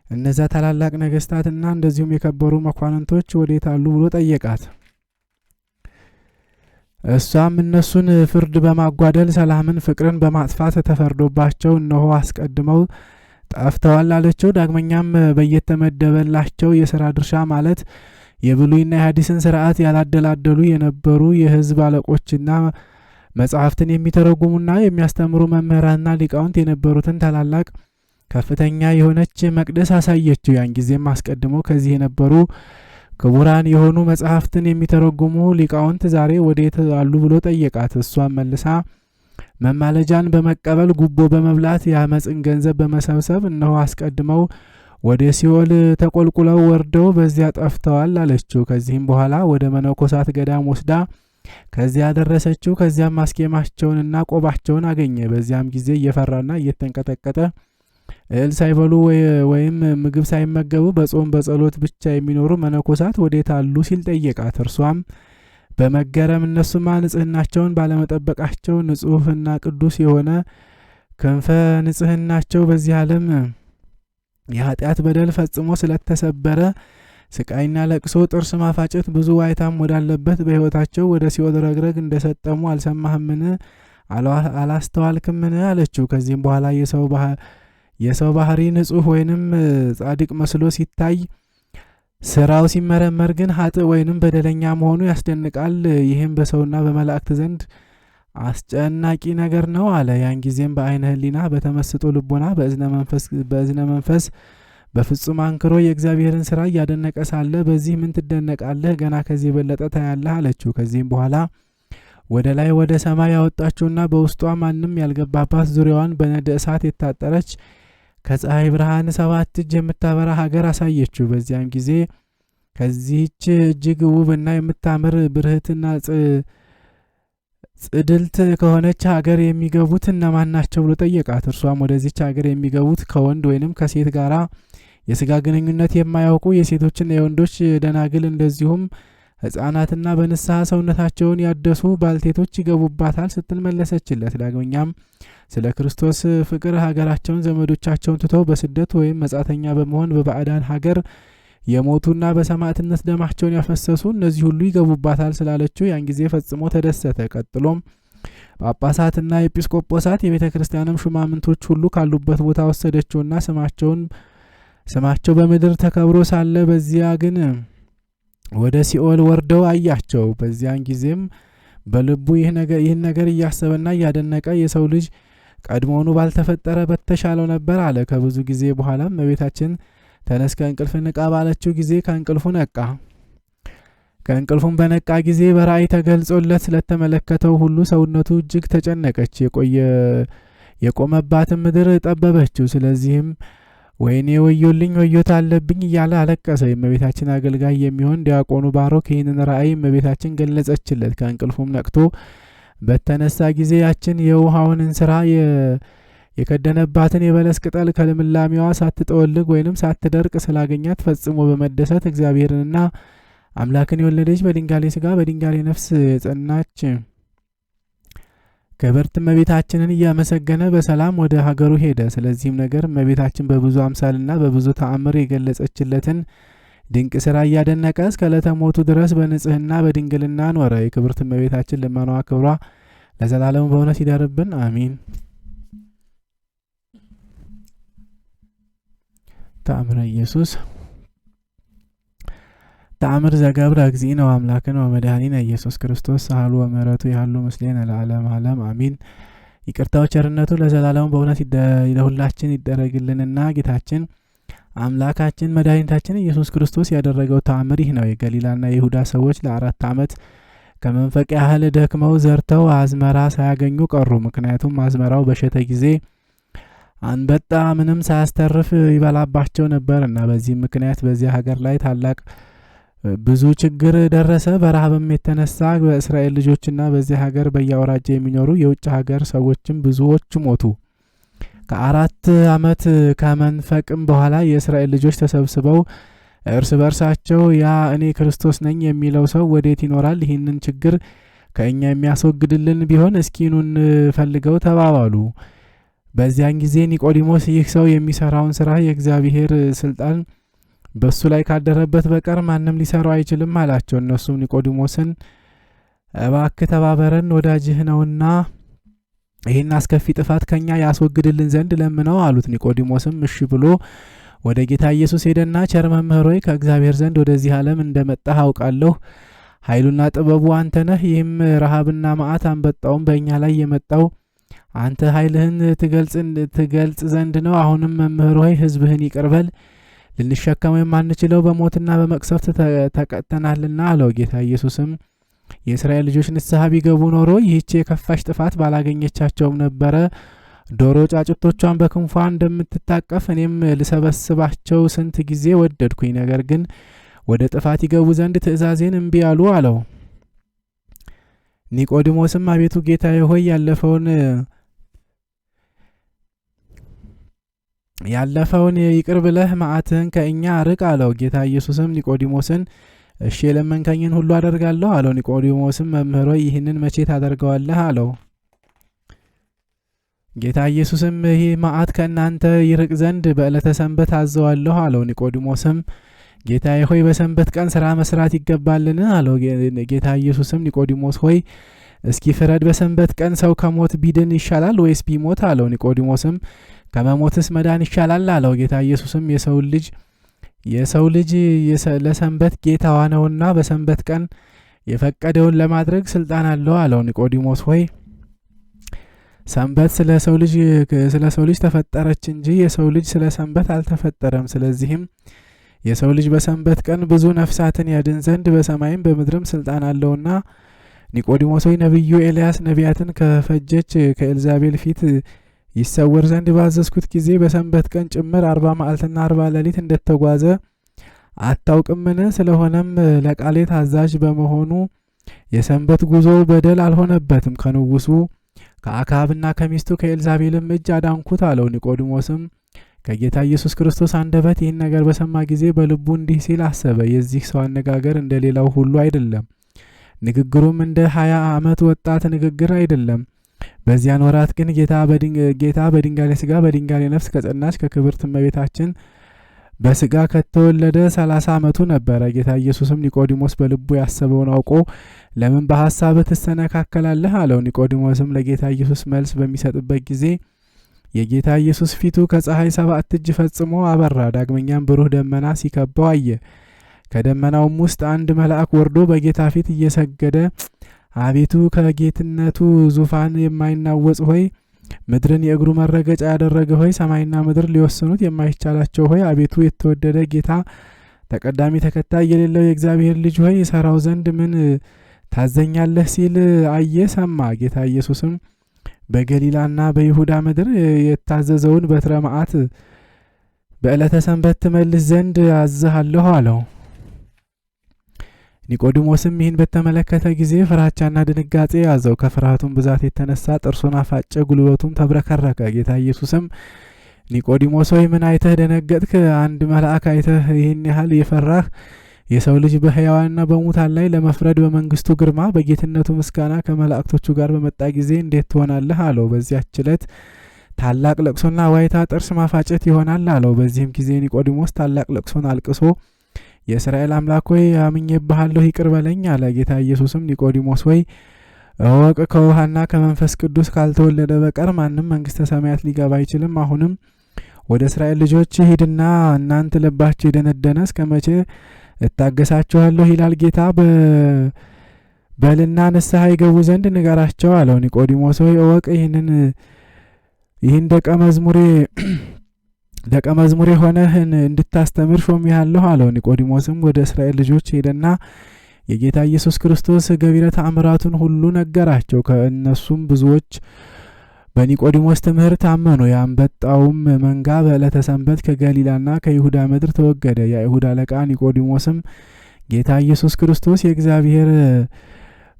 እነዛ ታላላቅ ነገስታትና እንደዚሁም የከበሩ መኳንንቶች ወዴት አሉ ብሎ ጠየቃት። እሷም እነሱን ፍርድ በማጓደል ሰላምን፣ ፍቅርን በማጥፋት ተፈርዶባቸው እነሆ አስቀድመው ጠፍተዋል አለችው። ዳግመኛም በየተመደበላቸው የሥራ ድርሻ ማለት የብሉይና የሐዲስን ስርዓት ያላደላደሉ የነበሩ የሕዝብ አለቆችና መጽሐፍትን የሚተረጉሙና የሚያስተምሩ መምህራንና ሊቃውንት የነበሩትን ታላላቅ ከፍተኛ የሆነች መቅደስ አሳየችው። ያን ጊዜም አስቀድሞ ከዚህ የነበሩ ክቡራን የሆኑ መጽሐፍትን የሚተረጉሙ ሊቃውንት ዛሬ ወዴት አሉ ብሎ ጠየቃት። እሷም መልሳ መማለጃን በመቀበል ጉቦ በመብላት የአመፅን ገንዘብ በመሰብሰብ እነሆ አስቀድመው ወደ ሲኦል ተቆልቁለው ወርደው በዚያ ጠፍተዋል አለችው። ከዚህም በኋላ ወደ መነኮሳት ገዳም ወስዳ ከዚያ ደረሰችው። ከዚያም አስኬማቸውንና ቆባቸውን አገኘ። በዚያም ጊዜ እየፈራና እየተንቀጠቀጠ እህል ሳይበሉ ወይም ምግብ ሳይመገቡ በጾም በጸሎት ብቻ የሚኖሩ መነኮሳት ወዴት አሉ ሲል ጠየቃት። እርሷም በመገረም እነሱማ ንጽህናቸውን ባለመጠበቃቸው ንጹሕና ቅዱስ የሆነ ክንፈ ንጽህናቸው በዚህ ዓለም የኃጢአት በደል ፈጽሞ ስለተሰበረ ስቃይና ለቅሶ ጥርስ ማፋጨት ብዙ ዋይታም ወዳለበት በሕይወታቸው ወደ ሲኦል ረግረግ እንደሰጠሙ አልሰማህምን? አላስተዋልክምን? አለችው። ከዚህም በኋላ የሰው ባህሪ ንጹሕ ወይንም ጻድቅ መስሎ ሲታይ ስራው ሲመረመር ግን ኃጥእ ወይንም በደለኛ መሆኑ ያስደንቃል። ይህም በሰውና በመላእክት ዘንድ አስጨናቂ ነገር ነው አለ። ያን ጊዜም በአይነ ህሊና በተመስጦ ልቦና በእዝነ መንፈስ በፍጹም አንክሮ የእግዚአብሔርን ስራ እያደነቀ ሳለ በዚህ ምን ትደነቃለህ? ገና ከዚህ የበለጠ ታያለህ አለችው። ከዚህም በኋላ ወደ ላይ ወደ ሰማይ ያወጣችውና በውስጧ ማንም ያልገባባት ዙሪያዋን በነደ እሳት የታጠረች ከፀሐይ ብርሃን 7 እጅ የምታበራ ሀገር አሳየችው። በዚያም ጊዜ ከዚህች እጅግ ውብና የምታምር ብርህትና ጽድልት ከሆነች ሀገር የሚገቡት እነማን ናቸው ብሎ ጠየቃት። እርሷም ወደዚች ሀገር የሚገቡት ከወንድ ወይንም ከሴት ጋራ የስጋ ግንኙነት የማያውቁ የሴቶችና የወንዶች ደናግል እንደዚሁም ሕፃናትና በንስሐ ሰውነታቸውን ያደሱ ባልቴቶች ይገቡባታል ስትል መለሰችለት። ዳግመኛም ስለ ክርስቶስ ፍቅር ሀገራቸውን ዘመዶቻቸውን ትተው በስደት ወይም መጻተኛ በመሆን በባዕዳን ሀገር የሞቱና በሰማዕትነት ደማቸውን ያፈሰሱ እነዚህ ሁሉ ይገቡባታል ስላለችው ያን ጊዜ ፈጽሞ ተደሰተ። ቀጥሎም ጳጳሳትና ኤጲስቆጶሳት የቤተ ክርስቲያንም ሹማምንቶች ሁሉ ካሉበት ቦታ ወሰደችውና ስማቸው በምድር ተከብሮ ሳለ በዚያ ግን ወደ ሲኦል ወርደው አያቸው። በዚያን ጊዜም በልቡ ይህን ነገር እያሰበና እያደነቀ የሰው ልጅ ቀድሞውኑ ባልተፈጠረ በተሻለው ነበር አለ። ከብዙ ጊዜ በኋላም እመቤታችን ተነስ ከእንቅልፍ ንቃ ባለችው ጊዜ ከእንቅልፉ ነቃ። ከእንቅልፉም በነቃ ጊዜ በራእይ ተገልጾለት ስለተመለከተው ሁሉ ሰውነቱ እጅግ ተጨነቀች። የቆመባትን ምድር ጠበበችው። ስለዚህም ወይኔ ወዮልኝ ወዮታ አለብኝ እያለ አለቀሰ። የእመቤታችን አገልጋይ የሚሆን ዲያቆኑ ባሮክ ይህንን ራእይ እመቤታችን ገለጸችለት። ከእንቅልፉም ነቅቶ በተነሳ ጊዜ ያችን የውሃውን እንስራ የከደነባትን የበለስ ቅጠል ከልምላሜዋ ሳትጠወልግ ወይንም ሳትደርቅ ስላገኛት ፈጽሞ በመደሰት እግዚአብሔርንና አምላክን የወለደች በድንጋሌ ስጋ በድንጋሌ ነፍስ የጸናች ክብርት እመቤታችንን እያመሰገነ በሰላም ወደ ሀገሩ ሄደ። ስለዚህም ነገር እመቤታችን በብዙ አምሳልና በብዙ ተአምር የገለጸችለትን ድንቅ ስራ እያደነቀ እስከ ዕለተ ሞቱ ድረስ በንጽህና በድንግልና ኖረ። የክብርት እመቤታችን ልመናዋ ክብሯ ለዘላለሙ በእውነት ይደርብን፣ አሚን። ተአምረ ኢየሱስ ተአምር ዘገብረ እግዚእነ ወአምላክነ ወመድኃኒነ ኢየሱስ ክርስቶስ ሳህሉ ወምሕረቱ ያህሉ ምስሌነ ለዓለመ ዓለም አሚን። ይቅርታው ቸርነቱ ለዘላለሙ በእውነት ለሁላችን ይደረግልንና ጌታችን አምላካችን መድኃኒታችን ኢየሱስ ክርስቶስ ያደረገው ተአምር ይህ ነው። የገሊላና የይሁዳ ሰዎች ለ4 ዓመት ከመንፈቅ ያህል ደክመው ዘርተው አዝመራ ሳያገኙ ቀሩ። ምክንያቱም አዝመራው በሸተ ጊዜ አንበጣ ምንም ሳያስተርፍ ይበላባቸው ነበርና። በዚህ ምክንያት በዚያ ሀገር ላይ ታላቅ ብዙ ችግር ደረሰ። በረሃብም የተነሳ በእስራኤል ልጆችና በዚህ ሀገር በያወራጃ የሚኖሩ የውጭ ሀገር ሰዎችም ብዙዎች ሞቱ። ከ4 ዓመት ከመንፈቅም በኋላ የእስራኤል ልጆች ተሰብስበው እርስ በርሳቸው ያ እኔ ክርስቶስ ነኝ የሚለው ሰው ወዴት ይኖራል? ይህንን ችግር ከእኛ የሚያስወግድልን ቢሆን እስኪኑን ፈልገው ተባባሉ። በዚያን ጊዜ ኒቆዲሞስ ይህ ሰው የሚሰራውን ስራ የእግዚአብሔር ስልጣን በሱ ላይ ካደረበት በቀር ማንም ሊሰራው አይችልም አላቸው። እነሱም ኒቆዲሞስን እባክህ ተባበረን፣ ወዳጅህ ነውና ይህን አስከፊ ጥፋት ከኛ ያስወግድልን ዘንድ ለምነው አሉት። ኒቆዲሞስም እሺ ብሎ ወደ ጌታ ኢየሱስ ሄደና ቸር መምህር ሆይ ከእግዚአብሔር ዘንድ ወደዚህ ዓለም እንደመጣህ አውቃለሁ። ኃይሉና ጥበቡ አንተ ነህ። ይህም ረሃብና መዓት አንበጣውም በእኛ ላይ የመጣው አንተ ኃይልህን ትገልጽ ዘንድ ነው። አሁንም መምህር ሆይ ሕዝብህን ይቅርበል፣ ልንሸከመው የማንችለው በሞትና በመቅሰፍት ተቀጥተናልና አለው። ጌታ ኢየሱስም የእስራኤል ልጆች ንስሐ ቢገቡ ኖሮ ይህች የከፋሽ ጥፋት ባላገኘቻቸውም ነበረ። ዶሮ ጫጩቶቿን በክንፏ እንደምትታቀፍ እኔም ልሰበስባቸው ስንት ጊዜ ወደድኩኝ። ነገር ግን ወደ ጥፋት ይገቡ ዘንድ ትእዛዜን እምቢ አሉ አለው። ኒቆዲሞስም አቤቱ ጌታዬ ሆይ ያለፈውን ይቅር ብለህ መዓትህን ከእኛ ርቅ አለው። ጌታ ኢየሱስም ኒቆዲሞስን እሺ የለመንከኝን ሁሉ አደርጋለሁ አለው። ኒቆዲሞስም መምህር ሆይ ይህንን መቼ ታደርገዋለህ አለው። ጌታ ኢየሱስም ይህ መዓት ከእናንተ ይርቅ ዘንድ በዕለተ ሰንበት አዘዋለሁ አለው። ኒቆዲሞስም ጌታዬ ሆይ በሰንበት ቀን ስራ መስራት ይገባልን? አለው። ጌታ ኢየሱስም ኒቆዲሞስ ሆይ እስኪ ፍረድ፣ በሰንበት ቀን ሰው ከሞት ቢድን ይሻላል ወይስ ቢሞት? አለው። ኒቆዲሞስም ከመሞትስ መዳን ይሻላል አለው። ጌታ ኢየሱስም የሰው ልጅ ለሰንበት ጌታዋ ነውና በሰንበት ቀን የፈቀደውን ለማድረግ ስልጣን አለው አለው። ኒቆዲሞስ ሆይ ሰንበት ስለ ሰው ልጅ ተፈጠረች እንጂ የሰው ልጅ ስለ ሰንበት አልተፈጠረም። ስለዚህም የሰው ልጅ በሰንበት ቀን ብዙ ነፍሳትን ያድን ዘንድ በሰማይም በምድርም ስልጣን አለውና ኒቆዲሞስ ሆይ ነቢዩ ኤልያስ ነቢያትን ከፈጀች ከኤልዛቤል ፊት ይሰወር ዘንድ ባዘዝኩት ጊዜ በሰንበት ቀን ጭምር 40 መዓልትና 40 ሌሊት እንደተጓዘ አታውቅምን? ስለሆነም ለቃሌ ታዛዥ በመሆኑ የሰንበት ጉዞ በደል አልሆነበትም። ከንጉሱ ከአክዓብና ከሚስቱ ከኤልዛቤልም እጅ አዳንኩት አለው። ኒቆዲሞስም ከጌታ ኢየሱስ ክርስቶስ አንደበት ይህን ነገር በሰማ ጊዜ በልቡ እንዲህ ሲል አሰበ፣ የዚህ ሰው አነጋገር እንደ ሌላው ሁሉ አይደለም፣ ንግግሩም እንደ 20 ዓመት ወጣት ንግግር አይደለም። በዚያን ወራት ግን ጌታ በድንጋሌ ሥጋ በድንጋሌ ነፍስ ከጸናች ከክብርት እመቤታችን በሥጋ ከተወለደ 30 ዓመቱ ነበረ። ጌታ ኢየሱስም ኒቆዲሞስ በልቡ ያሰበውን አውቆ ለምን በሐሳብህ ትሰነካከላለህ? አለው። ኒቆዲሞስም ለጌታ ኢየሱስ መልስ በሚሰጥበት ጊዜ የጌታ ኢየሱስ ፊቱ ከፀሐይ 7 እጅ ፈጽሞ አበራ። ዳግመኛም ብሩህ ደመና ሲከበው አየ። ከደመናውም ውስጥ አንድ መልአክ ወርዶ በጌታ ፊት እየሰገደ አቤቱ ከጌትነቱ ዙፋን የማይናወጽ ሆይ፣ ምድርን የእግሩ መረገጫ ያደረገ ሆይ፣ ሰማይና ምድር ሊወስኑት የማይቻላቸው ሆይ፣ አቤቱ የተወደደ ጌታ ተቀዳሚ ተከታይ የሌለው የእግዚአብሔር ልጅ ሆይ፣ ይሰራው ዘንድ ምን ታዘኛለህ? ሲል አየ ሰማ። ጌታ ኢየሱስም በገሊላና በይሁዳ ምድር የታዘዘውን በትረ መዓት በዕለተ ሰንበት ትመልስ ዘንድ አዝሃለሁ አለው። ኒቆዲሞስም ይህን በተመለከተ ጊዜ ፍራቻና ድንጋጤ ያዘው። ከፍርሃቱም ብዛት የተነሳ ጥርሱን አፋጨ፣ ጉልበቱም ተብረከረከ። ጌታ ኢየሱስም ኒቆዲሞስ ሆይ ምን አይተህ ደነገጥክ? አንድ መልአክ አይተህ ይህን ያህል የፈራህ? የሰው ልጅ በሕያዋንና በሙታን ላይ ለመፍረድ በመንግስቱ ግርማ በጌትነቱ ምስጋና ከመላእክቶቹ ጋር በመጣ ጊዜ እንዴት ትሆናለህ? አለው። በዚያች ዕለት ታላቅ ለቅሶና ዋይታ ጥርስ ማፋጨት ይሆናል አለው። በዚህም ጊዜ ኒቆዲሞስ ታላቅ ለቅሶን አልቅሶ የእስራኤል አምላክ ሆይ አምኜብሃለሁ፣ ይቅር በለኝ አለ። ጌታ ኢየሱስም ኒቆዲሞስ ሆይ እወቅ፣ ከውሃና ከመንፈስ ቅዱስ ካልተወለደ በቀር ማንም መንግስተ ሰማያት ሊገባ አይችልም። አሁንም ወደ እስራኤል ልጆች ሂድና እናንተ ልባችሁ የደነደነ እስከ መቼ እታገሳችኋለሁ? ይላል ጌታ። በልና ንስሐ ይገቡ ዘንድ ንገራቸው አለው። ኒቆዲሞስ ሆይ እወቅ፣ ይህን ደቀ መዝሙሬ ሆነህን እንድታስተምር ሾሜሃለሁ አለው። ኒቆዲሞስም ወደ እስራኤል ልጆች ሄደና የጌታ ኢየሱስ ክርስቶስ ገቢረ ተአምራቱን ሁሉ ነገራቸው። ከእነሱም ብዙዎች በኒቆዲሞስ ትምህርት አመኑ። የአንበጣውም መንጋ በዕለተ ሰንበት ከገሊላና ከይሁዳ ምድር ተወገደ። የአይሁድ አለቃ ኒቆዲሞስም ጌታ ኢየሱስ ክርስቶስ የእግዚአብሔር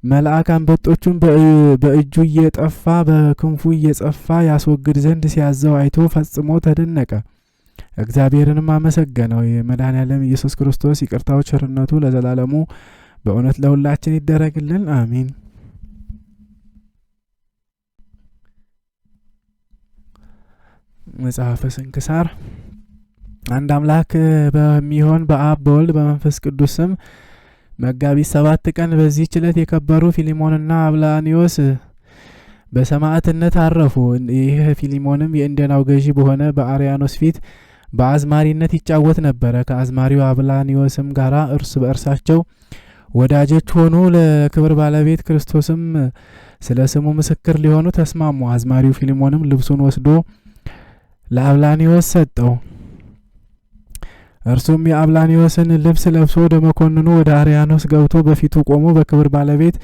መልአክ አንበጦቹን በእጁ እየጠፋ በክንፉ እየጸፋ ያስወግድ ዘንድ ሲያዘው አይቶ ፈጽሞ ተደነቀ። እግዚአብሔርንም አመሰገነው። የመድኃኔዓለም ኢየሱስ ክርስቶስ ይቅርታው ቸርነቱ ለዘላለሙ በእውነት ለሁላችን ይደረግልን፣ አሚን። መጽሐፈ ስንክሳር። አንድ አምላክ በሚሆን በአብ በወልድ በመንፈስ ቅዱስ ስም መጋቢት 7 ቀን በዚህች ዕለት የከበሩ ፊሊሞንና አብላኒዮስ በሰማዕትነት አረፉ። ይህ ፊሊሞንም የእንደናው ገዢ በሆነ በአርያኖስ ፊት በአዝማሪነት ይጫወት ነበረ። ከአዝማሪው አብላኒዮስም ጋር እርስ በእርሳቸው ወዳጆች ሆኑ። ለክብር ባለቤት ክርስቶስም ስለ ስሙ ምስክር ሊሆኑ ተስማሙ። አዝማሪው ፊሊሞንም ልብሱን ወስዶ ለአብላኒዮስ ሰጠው። እርሱም የአብላኒዮስን ልብስ ለብሶ ወደ መኮንኑ ወደ አርያኖስ ገብቶ በፊቱ ቆሞ በክብር ባለቤት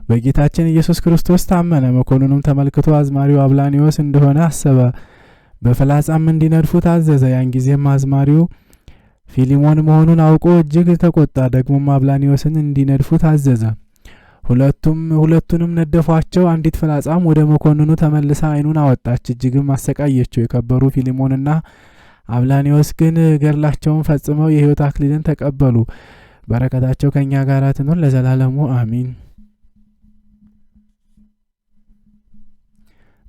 በጌታችን ኢየሱስ ክርስቶስ ታመነ። መኮንኑም ተመልክቶ አዝማሪው አብላኒዮስ እንደሆነ አሰበ። በፍላጻም እንዲነድፉ ታዘዘ። ያን ጊዜም አዝማሪው ፊሊሞን መሆኑን አውቆ እጅግ ተቆጣ። ደግሞም አብላኒዮስን እንዲነድፉ ታዘዘ። ሁለቱንም ነደፏቸው። አንዲት ፍላጻም ወደ መኮንኑ ተመልሳ ዓይኑን አወጣች፣ እጅግም አሰቃየችው። የከበሩ ፊሊሞንና አብላኒዮስ ግን ገድላቸውን ፈጽመው የሕይወት አክሊልን ተቀበሉ። በረከታቸው ከእኛ ጋር ትኑር ለዘላለሙ አሚን።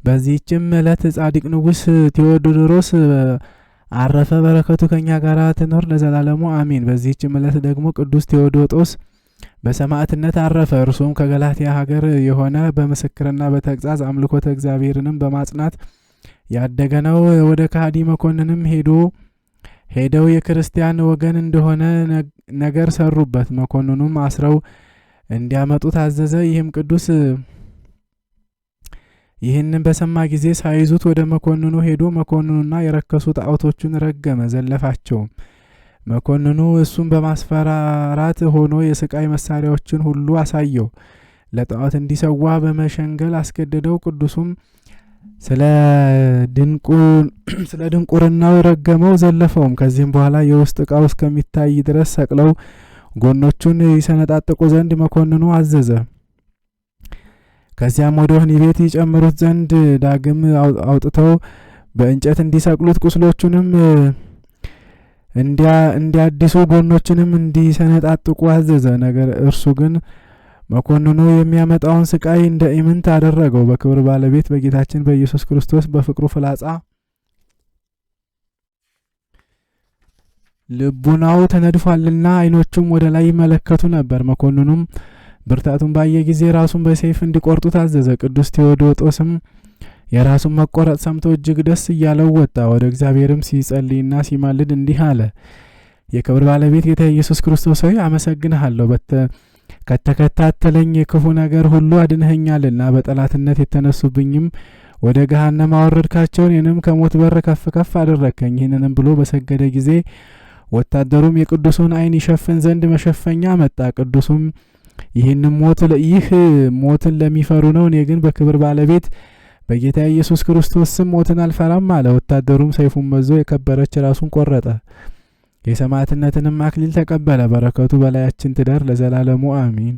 በዚህችም ዕለት ጻድቅ ንጉሥ ቴዎዶሮስ አረፈ። በረከቱ ከኛ ጋር ትኖር ለዘላለሙ አሜን። በዚህችም ዕለት ደግሞ ቅዱስ ቴዎዶጦስ በሰማዕትነት አረፈ። እርሱም ከገላትያ ሀገር የሆነ በምስክርና በተግሣጽ አምልኮተ እግዚአብሔርንም በማጽናት ያደገ ነው። ወደ ከሃዲ መኮንንም ሄደው የክርስቲያን ወገን እንደሆነ ነገር ሰሩበት። መኮንኑም አስረው እንዲያመጡ ታዘዘ። ይህም ቅዱስ ይህንን በሰማ ጊዜ ሳይዙት ወደ መኮንኑ ሄዶ መኮንኑና የረከሱ ጣዖቶቹን ረገመ፣ ዘለፋቸውም። መኮንኑ እሱም በማስፈራራት ሆኖ የስቃይ መሳሪያዎችን ሁሉ አሳየው። ለጣዖት እንዲሰዋ በመሸንገል አስገደደው። ቅዱሱም ስለ ድንቁርናው ረገመው፣ ዘለፈውም። ከዚህም በኋላ የውስጥ ዕቃው እስከሚታይ ድረስ ሰቅለው ጎኖቹን ይሰነጣጥቁ ዘንድ መኮንኑ አዘዘ። ከዚያም ወደ ወህኒ ቤት ይጨምሩት ዘንድ ዳግም አውጥተው በእንጨት እንዲሰቅሉት፣ ቁስሎቹንም እንዲያድሱ፣ ጎኖችንም እንዲሰነጣጥቁ አዘዘ። ነገር እርሱ ግን መኮንኑ የሚያመጣውን ስቃይ እንደ ኢምንት አደረገው። በክብር ባለቤት በጌታችን በኢየሱስ ክርስቶስ በፍቅሩ ፍላጻ ልቡናው ተነድፏልና ዓይኖቹም ወደ ላይ ይመለከቱ ነበር። መኮንኑም ብርታቱን ባየ ጊዜ ራሱን በሰይፍ እንዲቆርጡ ታዘዘ። ቅዱስ ቴዎዶጦስም የራሱን መቆረጥ ሰምቶ እጅግ ደስ እያለው ወጣ። ወደ እግዚአብሔርም ሲጸልይና ሲማልድ እንዲህ አለ። የክብር ባለቤት ጌታ ኢየሱስ ክርስቶስ ሆይ አመሰግንሃለሁ። ከተከታተለኝ የክፉ ነገር ሁሉ አድንኸኛልና በጠላትነት የተነሱብኝም ወደ ገሃነም አወረድካቸው። እኔንም ከሞት በር ከፍ ከፍ አደረግከኝ። ይህንንም ብሎ በሰገደ ጊዜ ወታደሩም የቅዱሱን ዓይን ይሸፍን ዘንድ መሸፈኛ መጣ። ቅዱሱም ይህ ሞትን ለሚፈሩ ነው፣ እኔ ግን በክብር ባለቤት በጌታ ኢየሱስ ክርስቶስ ስም ሞትን አልፈራም አለ። ወታደሩም ሰይፉን መዞ የከበረች ራሱን ቆረጠ። የሰማዕትነትንም አክሊል ተቀበለ። በረከቱ በላያችን ትደር ለዘላለሙ አሚን።